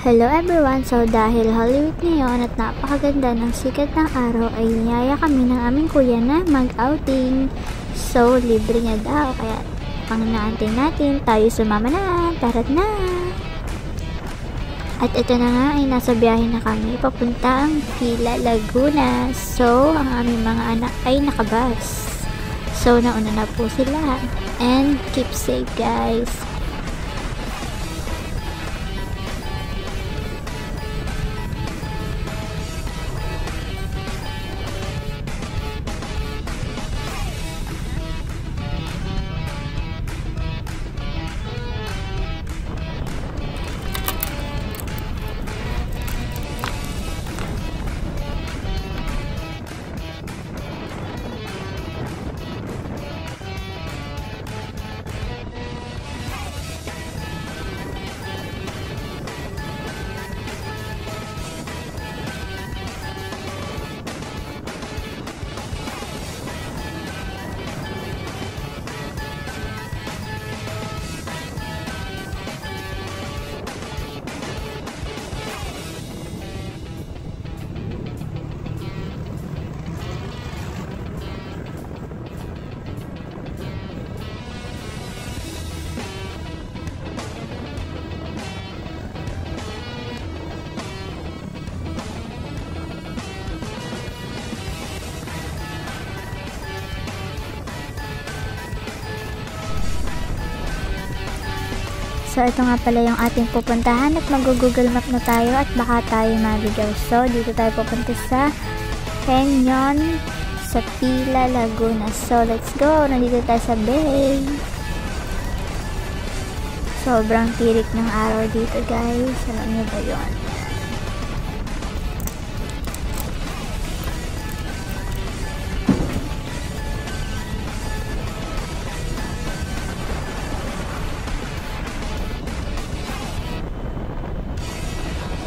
Hello everyone! So dahil Holy Week ngayon at napakaganda ng sikat ng araw ay niyaya kami ng aming kuya na mag-outing. So libre niya daw kaya panginaantay natin tayo sumama na. Tara't na! At ito na nga ay nasa biyahe na kami papuntang Pila, Laguna. So ang aming mga anak ay nakabus. So nauna na po sila. And keep safe guys! So, ito nga pala yung ating pupuntahan at mag-google map na tayo at baka tayo maligaw. So, dito tayo pupunta sa Canyon sa Pila, Laguna. So, let's go! Nandito tayo sa bay. Sobrang tirik ng araw dito, guys. Alam niyo ba yun?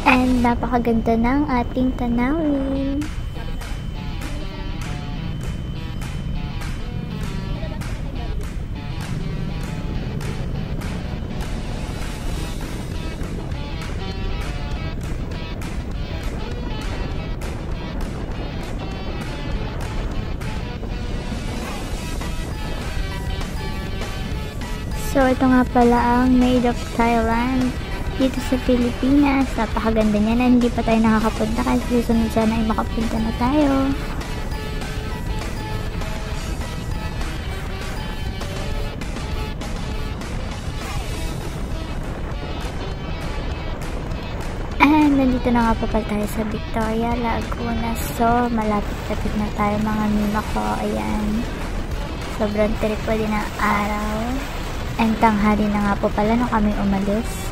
And napakaganda ng ating tanawin. So ito nga pala ang Made of Thailand dito sa Pilipinas. Napakaganda niya na hindi pa tayo nakakapunta kasi susunod sana ay makapunta na tayo. And nandito na nga po pala tayo sa Victoria, Laguna. So malapit-lapit na tayo mga mima ko. Ayan. Sobrang tirik pa din ang araw. And tanghali na nga po pala nung kami umalis.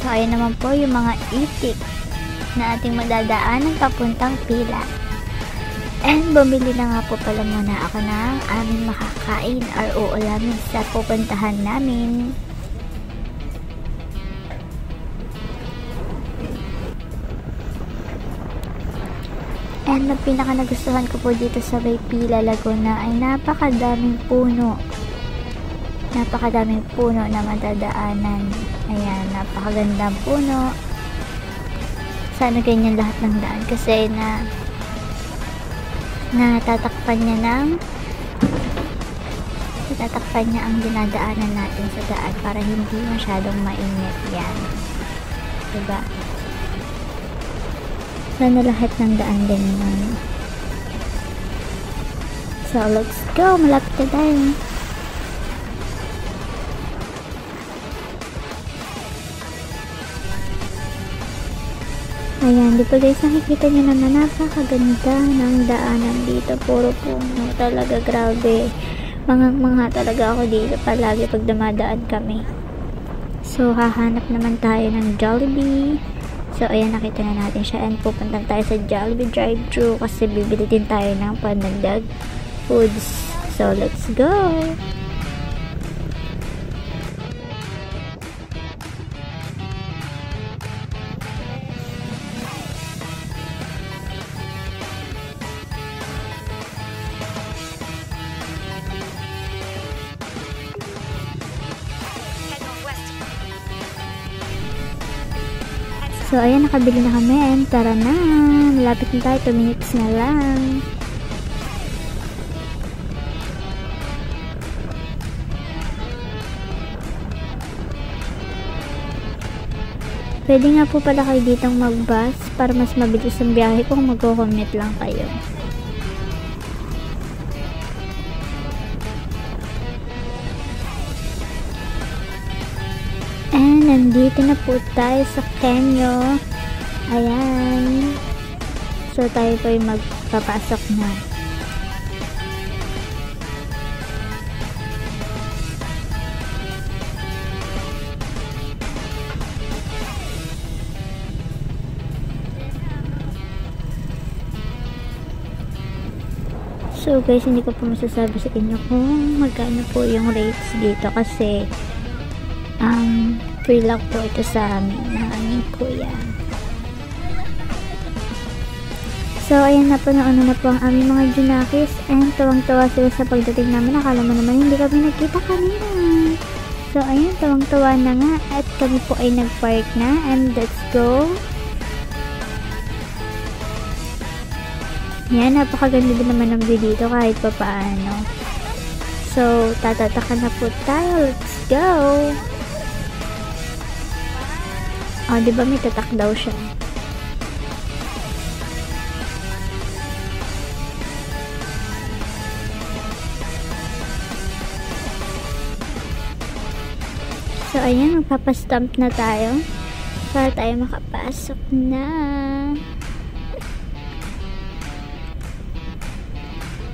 So, ayan naman po yung mga itik na ating madadaanan papuntang Pila. And bumili na nga po pala muna ako ng aming makakain or uulamin sa pupuntahan namin. And ang pinaka nagustuhan ko po dito sa Bay Pila, Laguna ay napakadaming puno. Napakadaming puno na madadaanan. Ayan, napakagandang puno. Sana ganyan lahat ng daan kasi natatakpan niya ang dinadaanan natin sa daan para hindi masyadong mainit. Yan. Diba? Sana lahat ng daan ganyan. So, let's go! Malapit na tayo. Ayan, di po guys, nakikita nyo naman napakaganda ng daanan dito. Puro puno talaga, grabe. Mga talaga ako dito palagi pag dumadaan kami. So, hahanap naman tayo ng Jollibee. So, ayan, nakita na natin siya. And pupunta tayo sa Jollibee drive-thru kasi bibili din tayo ng pandagdag foods. So, let's go! So, ayan, nakabili na kami and tara na. Malapit na tayo, 2 minutes na lang. Pwede nga po pala kayo ditong mag-bus para mas mabilis ang biyahe kung mag-commute lang kayo. And nandito na po tayo sa Kenyo. Ayan. So tayo po ay magpapasok na. So guys, hindi ko po masasabi sa inyo kung magkano po yung rates dito kasi free lang po ito sa amin ng aming kuya. So ayan na po, ano na po ang aming mga junakis and tawang-tawa sila sa pagdating namin. Akala mo naman hindi kami nagkita kanina. So ayan, tawang-tawa na nga at kami po ay nag-park na and let's go. Yan, napakaganda din naman ng view dito kahit pa paano. So, tatataka na po tayo. Let's go! Oh, diba may tatak daw siya? So, ayan, magpapastamp na tayo para tayo makapasok na.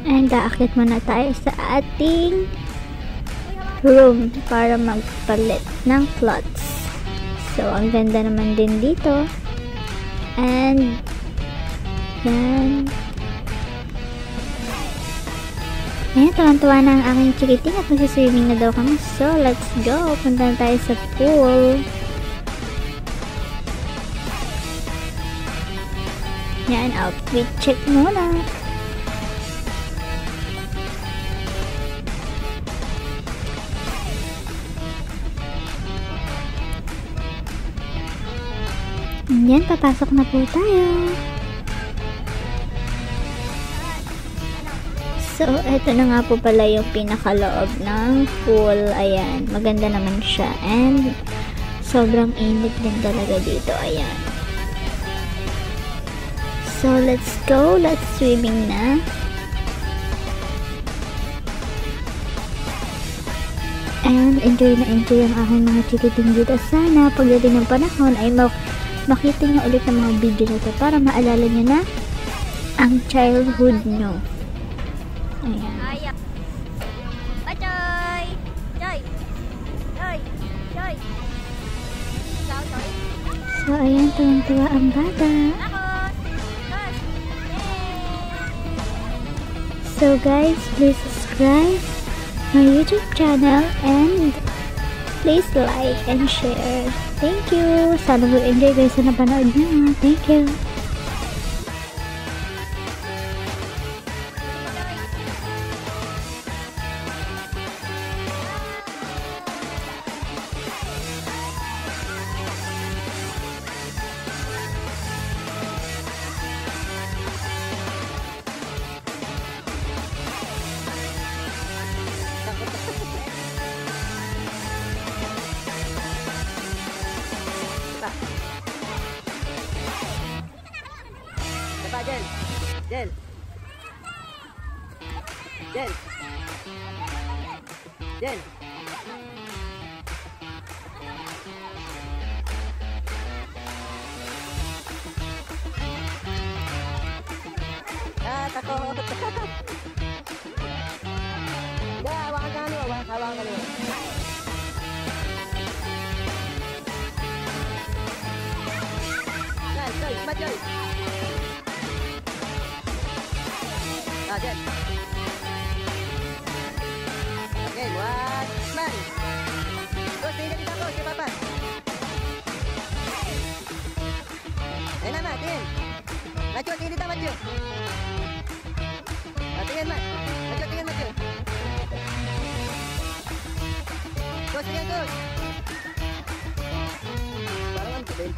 And aakit muna tayo sa ating room para magpalit ng clothes. So, ang ganda naman din dito. And yan. Ayan, tuwan-tuwa na ang aking chikiting at magsiswimming na daw kami. So, let's go. Punta na tayo sa pool. Yan, outfit check muna. Yan, papasok na po tayo. So, eto na nga po pala yung pinakaloob ng pool. Ayan, maganda naman siya. And, sobrang init din talaga dito. Ayan. So, let's go. Let's swimming na. And, enjoy na enjoy ang aking mga chikiting dito. Sana, pagdating ng panahon ay makita nyo ulit ng mga video na to para maalala nyo na ang childhood nyo. Ayan. Joy! Joy! Joy! Joy! So, ayan, tuwang-tuwa ang bata. So, guys, please subscribe my YouTube channel and please like and share. Thank you. Sana mag-enjoy guys sa napanood nyo. Thank you. Cepat, Jen. Jen. Jen. Jen. Ah, takut. Dah, hawakan tangan dulu, hawakan dulu. Jen, Joy, cepat Joy. Ah, Jen. Okay, buat smile. Terus tinggal kita terus, cepat. Enak, Mat, tinggal. Maju, tinggal kita maju. Tinggal, Mat. Maju, tinggal maju. Terus, tinggal terus. Barangan tu, Ben.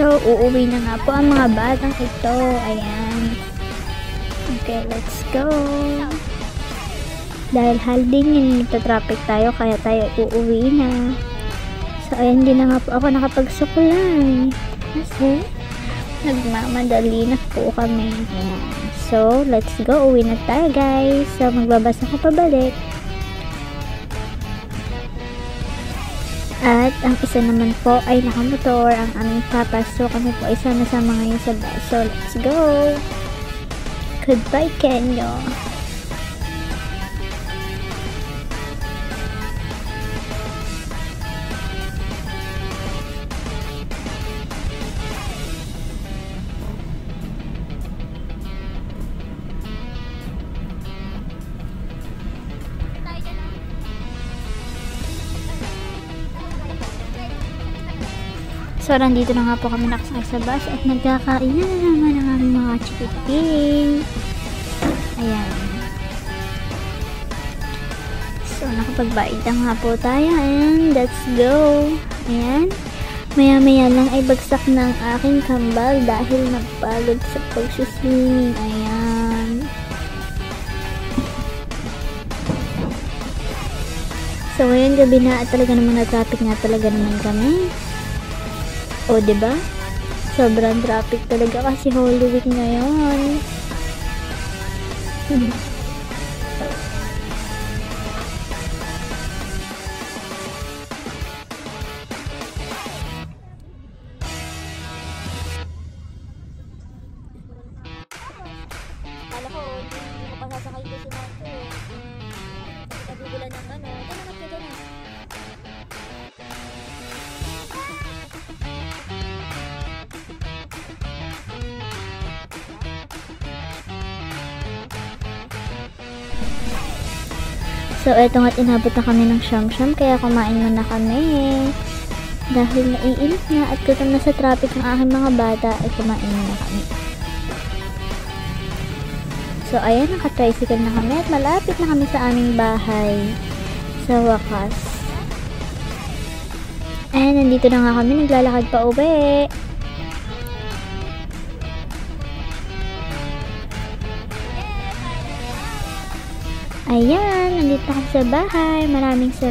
So, uuwi na nga po ang mga batang ito. Ayan. Okay, let's go. Dahil halding yun, traffic tayo, kaya tayo uuwi na. So, ayan, hindi na nga po ako nakapagsukulay. Kasi, nagmamadali na po kami. Ayan. So, let's go. Uwi na tayo, guys. So, magbabasa ko pabalik. At ang isa naman po ay nakamotor, ang aming papa. So, kami po ay sama-sama ngayon sa bus. So, let's go. Goodbye, Kenyo. So, nandito na nga po kami nakasakay sa bus at nagkakain na naman ang aming mga chikiting. Ayan. So, nakapagbaid na nga po tayo and let's go. Ayan. Maya-maya lang ay bagsak ng aking kambal dahil napagod sa pagsuswimming. Ayan. So, ngayon gabi na at talaga naman na-traffic nga talaga naman kami. O, diba? Sobrang traffic talaga kasi Holy Week ngayon. Kala ko, hindi ko pa sasakay ko si Marco. Kasi kagugulan ng ano. Tananap ka dyan. So, eto nga't inabot na kami ng siyam-siyam, kaya kumain muna kami. Dahil naiinit na at gutom na sa traffic ng aking mga bata, ay kumain muna kami. So, ayan, naka-tricycle na kami at malapit na kami sa aming bahay. Sa wakas. Ayan, nandito na nga kami, naglalakad pa uwi. Ayan, nandito na kami sa bahay. Maraming salamat.